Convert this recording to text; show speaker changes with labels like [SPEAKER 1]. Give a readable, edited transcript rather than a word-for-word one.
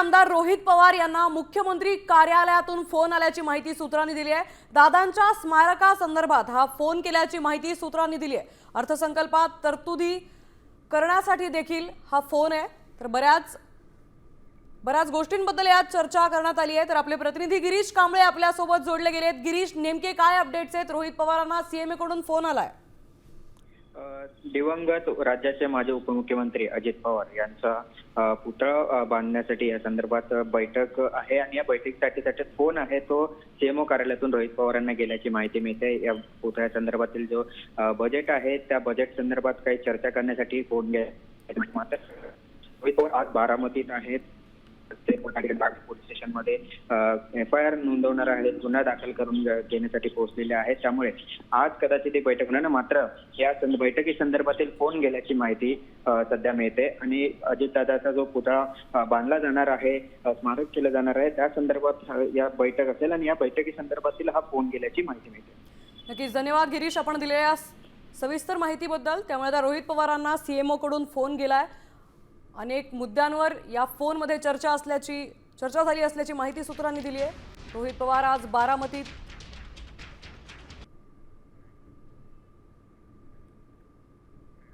[SPEAKER 1] आमदार रोहित पवार यांना मुख्यमंत्री कार्यालयातून फोन आल्याची माहिती सूत्रांनी दिली आहे। दादांच्या स्मारकासंदर्भात हा फोन केल्याची माहिती सूत्रांनी दिली आहे। अर्थसंकल्पात तरतुदी करण्यासाठी देखील हा फोन आहे। तर बऱ्याच गोष्टींबद्दल यात चर्चा करण्यात आली आहे। तर आपले प्रतिनिधी गिरीश कांबळे आपल्या सोबत जोडले गेले आहेत। गिरीश, नेमके काय अपडेट्स आहेत? रोहित पवारांना सीएमए कडून फोन आलाय।
[SPEAKER 2] दिवंगत राज्याचे माजी उपमुख्यमंत्री अजित पवार यांचा पुतळा बांधण्यासाठी या संदर्भात बैठक आहे आणि या बैठकीसाठी फोन आहे तो सीएमओ कार्यालयातून रोहित पवारांना गेल्याची माहिती मिळते। या पुतळ्या संदर्भातील जो बजेट आहे त्या बजेट संदर्भात काही चर्चा करण्यासाठी फोन घ्या। मात्र रोहित पवार आज बारामतीत आहेत। पोलीस स्टेशनमध्ये FIR नोंदवणार आहेत, गुन्हा दाखल करून घेण्यासाठी पोहोचलेले आहेत। त्यामुळे आज कदाचित एक बैठक होणार, मात्र या बैठकी संदर्भातील फोन गेल्याची माहिती सध्या मिळते आणि अजितदादाचा जो पुतळा बांधला जाणार आहे, स्मारक केलं जाणार आहे, त्या संदर्भात या बैठक असेल आणि या बैठकी संदर्भातील हा फोन गेल्याची माहिती मिळते।
[SPEAKER 1] नक्कीच धन्यवाद गिरीश, आपण दिलेल्या सविस्तर माहितीबद्दल। त्यामुळे आता रोहित पवारांना सीएमओ कडून फोन गेलाय। अनेक मुद्द्यांवर या फोनमध्ये चर्चा झाली असल्याची माहिती सूत्रांनी दिली आहे। रोहित पवार आज बारामतीत